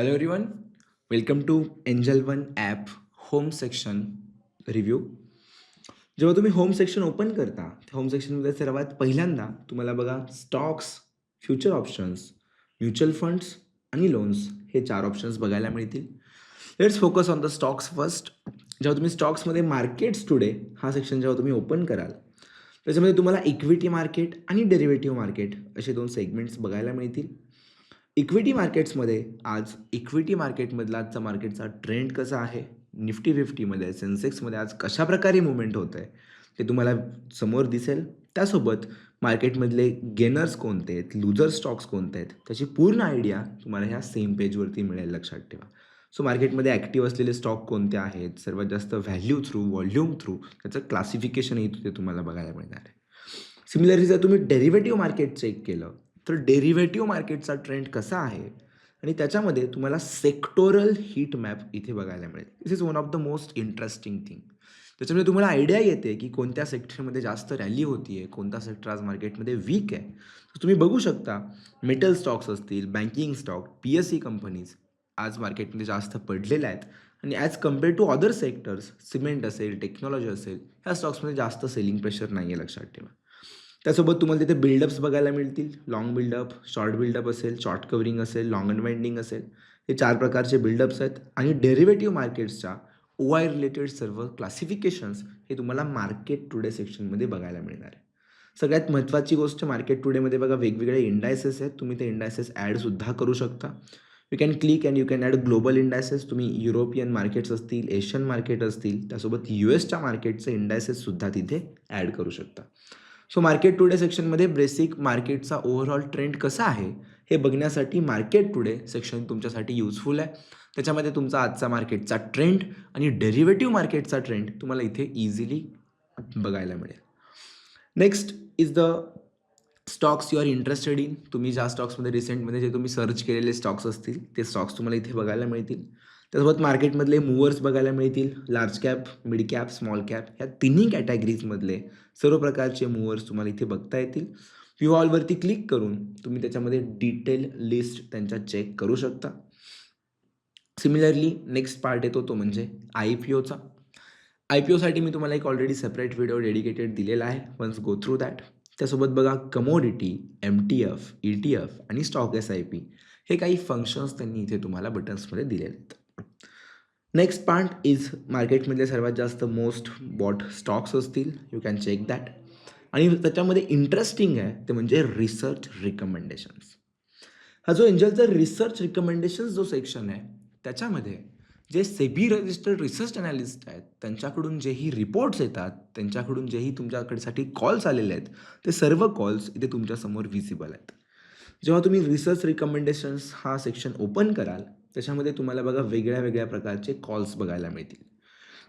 Hello everyone, welcome to Angel One app home section review. जेव्हा तुम्ही home section open करता, त्या home सेक्शनमध्ये सर्वात पहिल्यांदा तुम्हाला बघा stocks, future options, mutual funds आणि लोन्स हे 4 ऑप्शन्स बघायला मिळतील. Let's focus on the stocks first. जेव्हा तुम्ही स्टॉक्समध्ये मार्केट्स टुडे हा सेक्शन जेव्हा तुम्ही ओपन कराल, त्याच्यामध्ये तुम्हाला इक्विटी मार्केट आणि डेरिव्हेटिव्ह मार्केट असे 2 सेगमेंट्स बघायला मिळतील. इक्विटी मार्केट्समध्ये आज इक्विटी मार्केटमधला आजचा मार्केटचा ट्रेंड कसा आहे, निफ्टी फिफ्टीमध्ये सेन्सेक्समध्ये आज कशाप्रकारे मुवमेंट होत आहे ते तुम्हाला समोर दिसेल. त्यासोबत मार्केटमधले गेनर्स कोणते आहेत, लुजर स्टॉक्स कोणते आहेत, त्याची पूर्ण आयडिया तुम्हाला ह्या सेम पेजवरती मिळेल, लक्षात ठेवा. सो मार्केटमध्ये ॲक्टिव्ह असलेले स्टॉक कोणते आहेत, सर्वात जास्त व्हॅल्यू थ्रू, व्हॉल्यूम थ्रू त्याचं क्लासिफिकेशनही तिथे तुम्हाला बघायला मिळणार आहे. सिमिलरली जर तुम्ही डेरिव्हेटिव्ह मार्केट चेक केलं तर डेरिव्हेटिव्ह मार्केटचा ट्रेंड कसा आहे आणि त्याच्यामध्ये तुम्हाला सेक्टोरल हीट मॅप इथे बघायला मिळेल. This is one of the most interesting thing. त्याच्यामुळे तुम्हाला आयडिया येते की कोणत्या सेक्टरमध्ये जास्त रॅली होती आहे, कोणता सेक्टर आज मार्केटमध्ये वीक आहे. तुम्ही बघू शकता मेटल स्टॉक्स असतील, बँकिंग स्टॉक, PSE कंपनीज आज मार्केटमध्ये जास्त पडलेल्या आहेत आणि as compare to other sectors, cement असेल, टेक्नॉलॉजी असेल, ह्या स्टॉक्समध्ये जास्त सेलिंग प्रेशर नाही आहे, लक्षात ठेवा. त्यासोबत तुम्हाला तिथे बिल्डअप्स बघायला मिळतील. लाँग बिल्डअप, शॉर्ट बिल्डअप असेल, शॉर्ट कव्हरिंग असेल, लाँग अनवाइंडिंग असेल. हे 4 प्रकारचे बिल्डअप्स आहेत आणि डेरिव्हेटिव्ह मार्केट्सच्या OI रिलेटेड सर्व क्लासिफिकेशन्स हे तुम्हाला मार्केट टुडे सेक्शनमध्ये बघायला मिळणार आहे. सगळ्यात महत्त्वाची गोष्ट मार्केट टुडेमध्ये बघा वेगवेगळे इंडायसेस आहेत. तुम्ही ते इंडायसेस ॲडसुद्धा करू शकता. You can click and you can add global indices. तुम्ही युरोपियन मार्केट्स असतील, एशियन मार्केट असतील, त्यासोबत USच्या मार्केटचे इंडायसेससुद्धा तिथे ॲड करू शकता. सो मार्केट टुडे सेक्शनमध्ये बेसिक मार्केटचा ओव्हरऑल ट्रेंड कसा आहे हे बघण्यासाठी मार्केट टुडे सेक्शन तुमच्यासाठी युजफुल आहे. त्याच्यामध्ये तुमचा आजचा मार्केटचा ट्रेंड आणि डेरिव्हेटिव्ह मार्केटचा ट्रेंड तुम्हाला इथे इझिली बघायला मिळेल. Next is the stocks you are interested in. तुम्ही ज्या स्टॉक्समध्ये रिसेंटमध्ये जे तुम्ही सर्च केलेले स्टॉक्स असतील ते स्टॉक्स तुम्हाला इथे बघायला मिळतील. त्यासोबत मार्केटमधले मूव्हर्स बघायला मिळतील. Large cap, mid cap, small cap ह्या तिन्ही कॅटेगरीजमधले सर्व प्रकारचे मूव्हर्स तुम्हाला इथे बघता येतील. व्ह्यू ऑलवरती क्लिक करून तुम्ही त्याच्यामध्ये डिटेल लिस्ट त्यांच्या चेक करू शकता. सिमिलरली नेक्स्ट पार्ट येतो तो म्हणजे IPOचा. IPOसाठी मी तुम्हाला एक ऑलरेडी सेपरेट व्हिडिओ डेडिकेटेड दिलेला आहे. Once go through that. त्यासोबत बघा कमोडिटी, MTF, ETF आणि स्टॉक SIP हे काही फंक्शन्स त्यांनी इथे तुम्हाला बटन्समध्ये दिलेले आहेत. नेक्स्ट पार्ट इज मार्केटमधले सर्वात जास्त मोस्ट बॉट स्टॉक्स असतील. You can check that. आणि त्याच्यामध्ये इंटरेस्टिंग आहे ते म्हणजे रिसर्च रिकमेंडेशन्स. हा जो एंजलचा रिसर्च रिकमेंडेशन्स जो सेक्शन आहे त्याच्यामध्ये जे सेबी रजिस्टर्ड रिसर्च अनालिस्ट आहेत त्यांच्याकडून जेही रिपोर्ट्स येतात, त्यांच्याकडून जेही तुमच्याकडसाठी कॉल्स आलेले आहेत ते सर्व कॉल्स इथे तुमच्यासमोर व्हिजिबल आहेत. जेव्हा तुम्ही रिसर्च रिकमेंडेशन्स हा सेक्शन ओपन कराल त्याच्यामध्ये तुम्हाला बघा वेगळ्या वेगळ्या प्रकारचे कॉल्स बघायला मिळतील.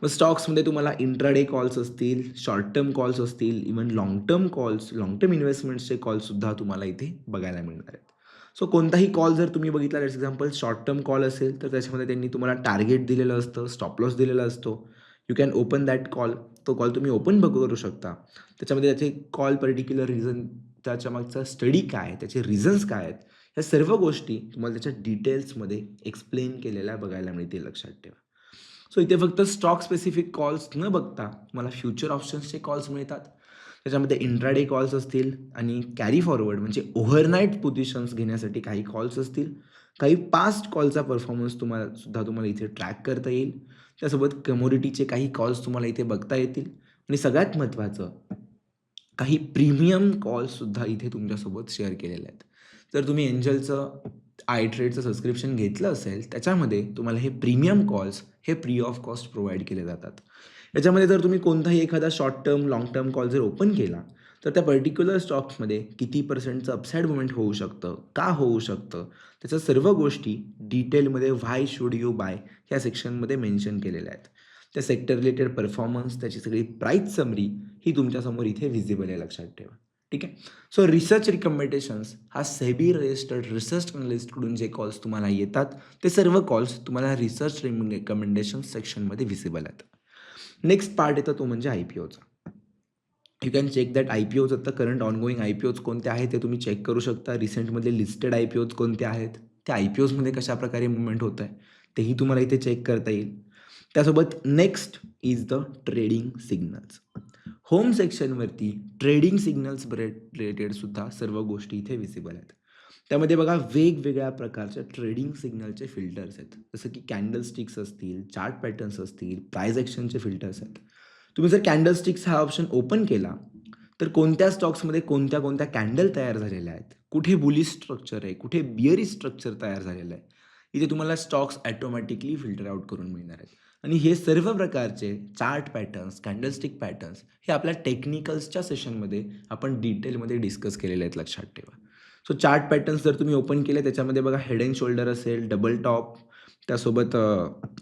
मग स्टॉक्समध्ये तुम्हाला इंट्राडे कॉल्स असतील, शॉर्ट टर्म कॉल्स असतील, even long term calls, long term इन्व्हेस्टमेंट्सचे कॉल्ससुद्धा तुम्हाला इथे बघायला मिळणार आहेत. सो कोणताही कॉल जर तुम्ही बघितला for example short term call असेल तर त्याच्यामध्ये त्यांनी तुम्हाला टार्गेट दिलेलं असतं, स्टॉप लॉस दिलेला असतो. You can open that call. तो कॉल तुम्ही ओपन करू शकता. त्याच्यामध्ये त्याचे कॉल पर्टिक्युलर रिझन, त्याच्या मागचा स्टडी काय आहे, त्याचे रिझन्स काय आहेत, ह्या सर्व गोष्टी तुम्हाला त्याच्या डिटेल्समध्ये एक्सप्लेन केलेल्या बघायला मिळतील, लक्षात ठेवा. सो इथे फक्त स्टॉक स्पेसिफिक कॉल्स न बघता तुम्हाला फ्युचर ऑप्शन्सचे कॉल्स मिळतात. त्याच्यामध्ये इंट्राडे कॉल्स असतील आणि कॅरी फॉरवर्ड म्हणजे ओव्हरनाईट पोझिशन्स घेण्यासाठी काही कॉल्स असतील. काही पास्ट कॉलचा परफॉर्मन्स तुम्हाला इथे ट्रॅक करता येईल. त्यासोबत कमोडिटीचे काही कॉल्स तुम्हाला इथे बघता येतील आणि सगळ्यात महत्त्वाचं काही प्रीमियम कॉल्ससुद्धा इथे तुमच्यासोबत शेअर केलेले आहेत. जर तुम्ही एंजलचं iTradeचं सबस्क्रिप्शन घेतलं असेल त्याच्यामध्ये तुम्हाला हे प्रीमियम कॉल्स हे फ्री ऑफ कॉस्ट प्रोव्हाइड केले जातात. याच्यामध्ये जर तुम्ही कोणताही एखादा short term, long term call जर ओपन केला तर त्या पर्टिक्युलर स्टॉक्समध्ये किती पर्सेंटचं अपसाईड मुवमेंट होऊ शकतं, का होऊ शकतं, त्याच्या सर्व गोष्टी डिटेलमध्ये व्हाय शुड यू बाय ह्या सेक्शनमध्ये मेन्शन केलेल्या आहेत. त्या सेक्टर रिलेटेड परफॉर्मन्स, त्याची सगळी प्राईस समरी ही तुमच्यासमोर इथे व्हिजिबल आहे, लक्षात ठेवा. ठीक आहे. सो रिसर्च रिकमेंडेशन्स हा सेबी रजिस्टर्ड रिसर्च अनालिस्टकडून जे कॉल्स तुम्हाला येतात ते सर्व कॉल्स तुम्हाला रिसर्च रिकमेंडेशन सेक्शनमध्ये व्हिजिबल आहेत. नेक्स्ट पार्ट येतो तो म्हणजे IPOचा. यू कॅन चेक दॅट IPOज आता करंट ऑनगोईंग IPOज कोणते आहेत ते तुम्ही चेक करू शकता. रिसेंटमधले लिस्टेड IPOज कोणते आहेत त्या IPOजमध्ये कशाप्रकारे मूव्हमेंट होत आहे तेही तुम्हाला इथे चेक करता येईल. त्यासोबत next is the trading signals. Home सेक्शनवरती ट्रेडिंग सिग्नल्स रिलेटेड सुद्धा सर्व गोष्टी इथे विजिबल आहेत. त्यामध्ये बघा वेगवेगळ्या प्रकारच्या ट्रेडिंग सिग्नलचे फिल्टर्स आहेत. जसं की कॅन्डल स्टिक्स असतील, चार्ट पॅटर्न्स असतील, प्राइस ॲक्शनचे फिल्टर्स आहेत. तुम्ही जर कॅन्डल स्टिक्स हा ऑप्शन ओपन केला तर कोणत्या स्टॉक्समध्ये कोणत्या कोणत्या कॅन्डल तयार झालेल्या आहेत, कुठे बुलिश स्ट्रक्चर आहे, कुठे बिअरिश स्ट्रक्चर तयार झालेलं आहे, इथे तुम्हाला स्टॉक्स ॲटोमॅटिकली फिल्टर आउट करून मिळणार आहेत. आणि हे सर्व प्रकारचे चार्ट पॅटर्न्स, कॅन्डलस्टिक पॅटर्न्स हे आपल्या टेक्निकल्सच्या सेशनमध्ये आपण डिटेलमध्ये डिस्कस केलेले आहेत, लक्षात ठेवा. सो चार्ट पॅटर्न्स जर तुम्ही ओपन केले त्याच्यामध्ये बघा हेड अँड शोल्डर असेल, डबल टॉप, त्यासोबत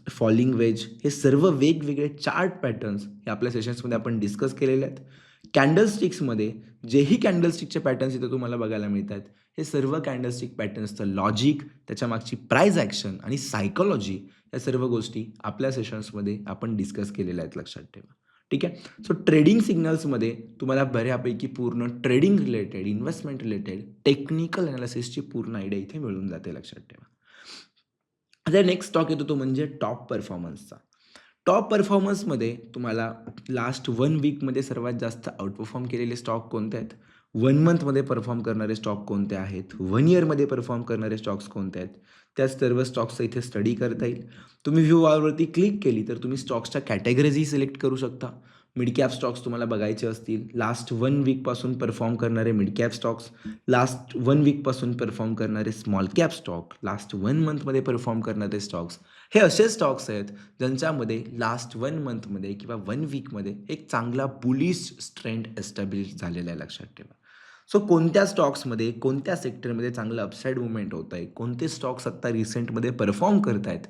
फॉलिंग वेज, हे सर्व वेगवेगळे चार्ट पॅटर्न्स हे आपल्या सेशन्समध्ये आपण डिस्कस केलेले आहेत. कॅन्डलस्टिक्समध्ये जेही कॅन्डलस्टिकचे पॅटर्न्स इथं तुम्हाला बघायला मिळतात हे सर्व कॅन्डलस्टिक पॅटर्न्सचं लॉजिक, त्याच्यामागची प्राइस ॲक्शन आणि सायकोलॉजी या सर्व गोष्टी आपल्या सेशन्समध्ये आपण डिस्कस केलेल्या आहेत, लक्षात ठेवा. ठीक आहे. सो ट्रेडिंग सिग्नल्समध्ये तुम्हाला बऱ्यापैकी पूर्ण trading related, investment related, technical ॲनालिसिसची पूर्ण आयडिया इथे मिळून जाते, लक्षात ठेवा. आता नेक्स्ट स्टॉक येतो तो म्हणजे टॉप परफॉर्मन्सचा. टॉप परफॉर्मन्समध्ये तुम्हाला लास्ट 1 वीकमध्ये सर्वात जास्त आउटपरफॉर्म केलेले स्टॉक कोणते आहेत, 1 मंथमध्ये परफॉर्म करणारे स्टॉक कोणते आहेत, 1 इयरमध्ये परफॉर्म करणारे स्टॉक्स कोणते आहेत, त्या सर्व स्टॉक्सचा इथे स्टडी करता येईल. तुम्ही व्ह्यू ऑलवरती क्लिक केली तर तुम्ही स्टॉक्सच्या कॅटेगरीजही सिलेक्ट करू शकता. मिड कॅप स्टॉक्स तुम्हाला बघायचे असतील, लास्ट 1 वीकपासून परफॉर्म करणारे मिड कॅप स्टॉक्स, लास्ट 1 वीकपासून परफॉर्म करणारे स्मॉल कॅप स्टॉक, लास्ट 1 मंथमध्ये परफॉर्म करणारे स्टॉक्स, हे असे स्टॉक्स आहेत ज्यांच्यामध्ये लास्ट 1 मंथमध्ये किंवा 1 वीकमध्ये एक चांगला बुलिश ट्रेंड एस्टॅब्लिश झालेला आहे, लक्षात ठेवा. सो कोणत्या स्टॉक्समध्ये, कोणत्या सेक्टरमध्ये चांगलं अपसाईड मुवमेंट होत आहे, कोणते स्टॉक्स आत्ता रिसेंटमध्ये परफॉर्म करत आहेत,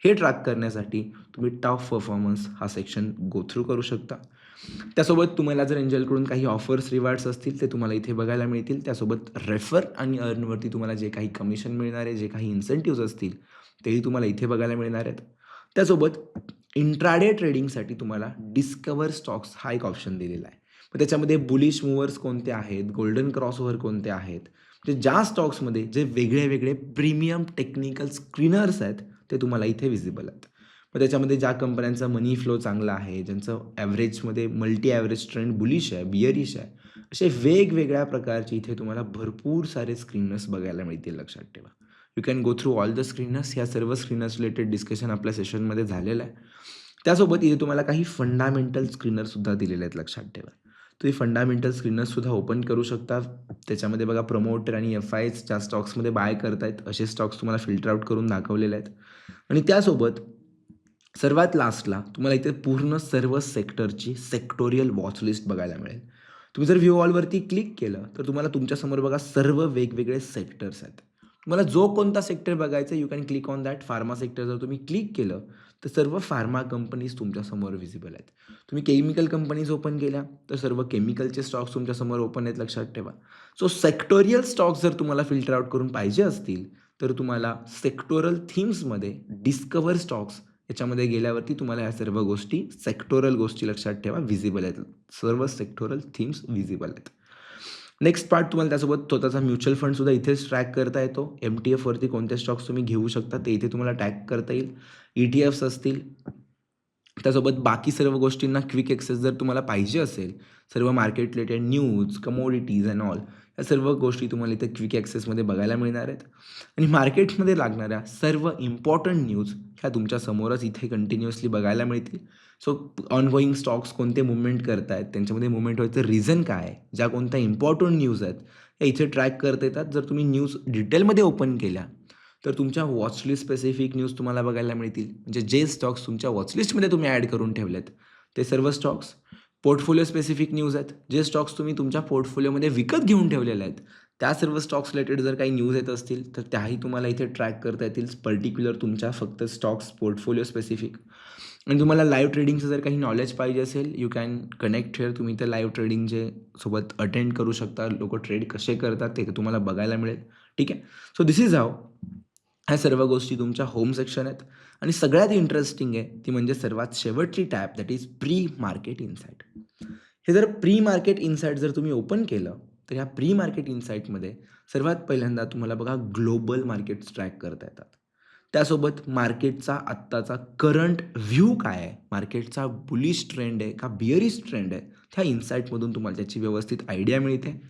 हे ट्रॅक करण्यासाठी तुम्ही टॉप परफॉर्मन्स हा सेक्शन गो थ्रू करू शकता. त्यासोबत तुम्हाला जर एंजलकडून काही ऑफर्स, रिवॉर्ड्स असतील ते तुम्हाला इथे बघायला मिळतील. त्यासोबत रेफर आणि अर्नवरती तुम्हाला जे काही कमिशन मिळणार आहे, जे काही इन्सेंटिव्ज असतील तेही तुम्हाला इथे बघायला मिळणार आहेत. त्यासोबत इंट्राडे ट्रेडिंगसाठी तुम्हाला डिस्कवर स्टॉक्स हा एक ऑप्शन दिलेला आहे. मग त्याच्यामध्ये बुलिश मूव्हर्स कोणते आहेत, गोल्डन क्रॉसओव्हर कोणते आहेत, म्हणजे ज्या स्टॉक्समध्ये जे वेगळे वेगळे प्रीमियम टेक्निकल स्क्रीनर्स आहेत ते तुम्हाला इथे विजिबल आहेत. मग त्याच्यामध्ये ज्या कंपन्यांचा मनी फ्लो चांगला आहे, ज्यांचं ॲव्हरेजमध्ये मल्टी ॲव्हरेज ट्रेंड बुलिश आहे, बिअरिश आहे, असे वेगवेगळ्या प्रकारचे इथे तुम्हाला भरपूर सारे स्क्रीनर्स बघायला मिळतील, लक्षात ठेवा. You can go through all the screeners. ह्या सर्व स्क्रीनर्स रिलेटेड डिस्कशन आपल्या सेशनमध्ये झालेलं आहे. त्यासोबत इथे तुम्हाला काही फंडामेंटल स्क्रीनरसुद्धा दिलेले आहेत, लक्षात ठेवा. तुम्ही फंडामेंटल स्क्रीनर्ससुद्धा ओपन करू शकता. त्याच्यामध्ये बघा प्रमोटर आणि FIs ज्या स्टॉक्समध्ये बाय करतायत असे स्टॉक्स तुम्हाला फिल्टर आउट करून दाखवलेले आहेत. आणि त्यासोबत सर्वात लास्टला तुम्हाला इथे पूर्ण सर्व सेक्टरची सेक्टोरियल वॉच लिस्ट बघायला मिळेल. तुम्ही जर व्ह्यू ऑलवरती क्लिक केलं तर तुम्हाला तुमच्यासमोर बघा सर्व वेगवेगळे सेक्टर्स आहेत. तुम्हाला जो कोणता सेक्टर बघायचा you can click on that. Pharma sector जर तुम्ही क्लिक केलं तर सर्व फार्मा कंपनीज तुमच्यासमोर व्हिजिबल आहेत. तुम्ही केमिकल कंपनीज ओपन केल्या तर सर्व केमिकलचे स्टॉक्स तुमच्यासमोर ओपन आहेत, लक्षात ठेवा. सो सेक्टोरियल स्टॉक्स जर तुम्हाला फिल्टर आउट करून पाहिजे असतील तर तुम्हाला सेक्टोरल थीम्समध्ये डिस्कवर स्टॉक्स याच्यामध्ये गेल्यावरती तुम्हाला या सर्व गोष्टी, सेक्टोरल गोष्टी लक्षात ठेवा व्हिजिबल आहेत. सर्व सेक्टोरल थीम्स व्हिजिबल आहेत. नेक्स्ट पार्ट तुम्हाला त्यासोबत स्वतःचा म्युच्युअल फंडसुद्धा इथेच ट्रॅक करता येतो. MTFवरती कोणते स्टॉक्स तुम्ही घेऊ शकता ते इथे तुम्हाला ट्रॅक करता येईल. ETFs असतील. त्यासोबत बाकी सर्व गोष्टींना क्विक ॲक्सेस जर तुम्हाला पाहिजे असेल, सर्व market related news, commodities and all या सर्व गोष्टी तुम्हाला इथे क्विक ॲक्सेसमध्ये बघायला मिळणार आहेत. आणि मार्केटमध्ये लागणाऱ्या सर्व इम्पॉर्टंट न्यूज ह्या तुमच्या समोरच इथे कंटिन्युअसली बघायला मिळतील. सो ऑनगोईंग स्टॉक्स कोणते मुवमेंट करत आहेत, त्यांच्यामध्ये मुवमेंट व्हायचं रिझन काय आहे, ज्या कोणत्या इम्पॉर्टंट न्यूज आहेत या इथे ट्रॅक करता येतात. जर तुम्ही न्यूज डिटेलमध्ये ओपन केल्या तर तुमच्या वॉचलिस्ट स्पेसिफिक न्यूज तुम्हाला बघायला मिळतील. म्हणजे जे स्टॉक्स तुमच्या वॉचलिस्टमध्ये तुम्ही ॲड करून ठेवलेत ते सर्व स्टॉक्स. पोर्टफोलिओ स्पेसिफिक न्यूज आहेत, जे स्टॉक्स तुम्ही तुमच्या पोर्टफोलिओमध्ये विकत घेऊन ठेवलेले आहेत त्या सर्व स्टॉक्स रिलेटेड जर काही न्यूज येत असतील तर त्याही तुम्हाला इथे ट्रॅक करता येतील, पर्टिक्युलर तुमच्या फक्त स्टॉक्स पोर्टफोलिओ स्पेसिफिक. आणि तुम्हाला लाईव्ह ट्रेडिंगचं जर काही नॉलेज पाहिजे असेल यू कॅन कनेक्ट हिअर. तुम्ही ते लाईव्ह ट्रेडिंगचे सोबत अटेंड करू शकता. लोक ट्रेड कसे करतात ते तुम्हाला बघायला मिळेल. ठीक आहे. सो दिस इज हाऊ ह्या सर्व गोष्टी तुमच्या होम सेक्शन आहेत. आणि सगळ्यात इंटरेस्टिंग आहे ती म्हणजे सर्वात शेवटची tab, that is pre market insight. हे जर प्री मार्केट इन्साईट जर तुम्ही ओपन केलं तर ह्या प्री मार्केट इन्साईटमध्ये सर्वात पहिल्यांदा तुम्हाला बघा ग्लोबल मार्केट्स ट्रॅक करता येतात. त्यासोबत मार्केटचा आत्ताचा करंट व्ह्यू काय आहे, मार्केटचा बुलिश ट्रेंड आहे का बिअरिश ट्रेंड आहे, त्या इन्साईटमधून तुम्हाला त्याची व्यवस्थित आयडिया मिळते.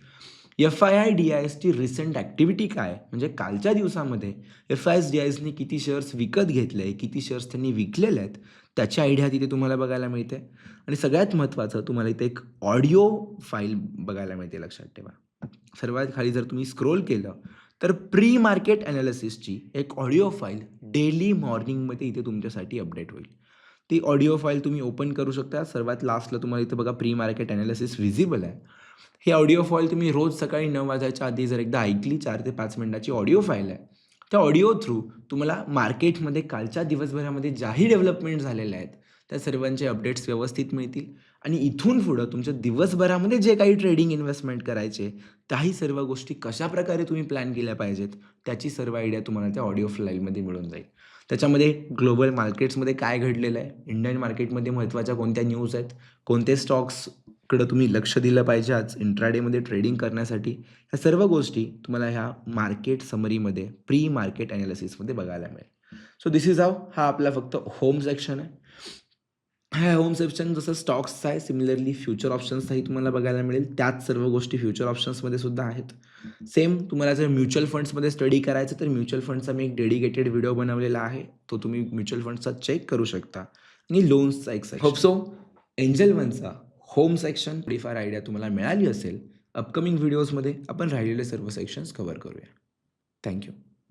FII-DISची रिसेंट ॲक्टिव्हिटी काय आहे, म्हणजे कालच्या दिवसामध्ये FII-DISनी किती शेअर्स विकत घेतले, किती शेअर्स त्यांनी विकलेले आहेत, त्याची आयडिया तिथे तुम्हाला बघायला मिळते. आणि सगळ्यात महत्त्वाचं तुम्हाला इथे एक ऑडिओ फाईल बघायला मिळते, लक्षात ठेवा. सर्वात खाली जर तुम्ही स्क्रोल केलं तर प्री मार्केट ॲनालिसिसची एक ऑडिओ फाईल डेली मॉर्निंगमध्ये इथे तुमच्यासाठी अपडेट होईल. ती ऑडिओ फाईल तुम्ही ओपन करू शकता. सर्वात लास्टला तुम्हाला इथे बघा प्री मार्केट ॲनालिसिस व्हिजिबल आहे. ही ऑडिओ फाईल तुम्ही रोज सकाळी 9 वाजायच्या आधी जर एकदा ऐकली, 4 ते 5 मिनिटाची ऑडिओ फाईल आहे. त्या ऑडिओ थ्रू तुम्हाला मार्केटमध्ये कालच्या दिवसभरामध्ये ज्याही डेव्हलपमेंट झालेल्या आहेत, त्या सर्वांचे अपडेट्स व्यवस्थित मिळतील आणि इथून पुढं तुमच्या दिवसभरामध्ये जे काही ट्रेडिंग इन्व्हेस्टमेंट करायचे, त्याही सर्व गोष्टी कशाप्रकारे तुम्ही प्लॅन केल्या पाहिजेत, त्याची सर्व आयडिया तुम्हाला त्या ऑडिओ फाईलमध्ये मिळून जाईल. त्याच्यामध्ये ग्लोबल मार्केट्समध्ये काय घडलेलं आहे, इंडियन मार्केटमध्ये महत्त्वाच्या कोणत्या न्यूज आहेत, कोणते स्टॉक्सकडं तुम्ही लक्ष दिलं पाहिजे आज इंट्राडेमध्ये ट्रेडिंग करण्यासाठी, ह्या सर्व गोष्टी तुम्हाला ह्या मार्केट समरीमध्ये प्री मार्केट ॲनालिसिसमध्ये बघायला मिळेल. So this is how. हा आपला फक्त होम सेक्शन आहे. हा होम सेक्शन जसं स्टॉक्सचा आहे, सिमिलरली फ्युचर ऑप्शन्सचाही तुम्हाला बघायला मिळेल. त्याच सर्व गोष्टी फ्युचर ऑप्शन्समध्ये सुद्धा आहेत. सेम तुम्हाला जर म्युच्युअल फंड्समध्ये स्टडी करायचं तर म्युच्युअल फंडचा मी एक डेडिकेटेड व्हिडिओ बनवलेला आहे. तो तुम्ही म्युच्युअल फंड्सचा चेक करू शकता. आणि लोन्सचा एक सेक्शन. होप सो एंजल वनचा होम सेक्शन थोडीफार आयडिया तुम्हाला मिळाली असेल. अपकमिंग व्हिडिओजमध्ये आपण राहिलेले सर्व सेक्शन्स कव्हर करूया. थँक्यू.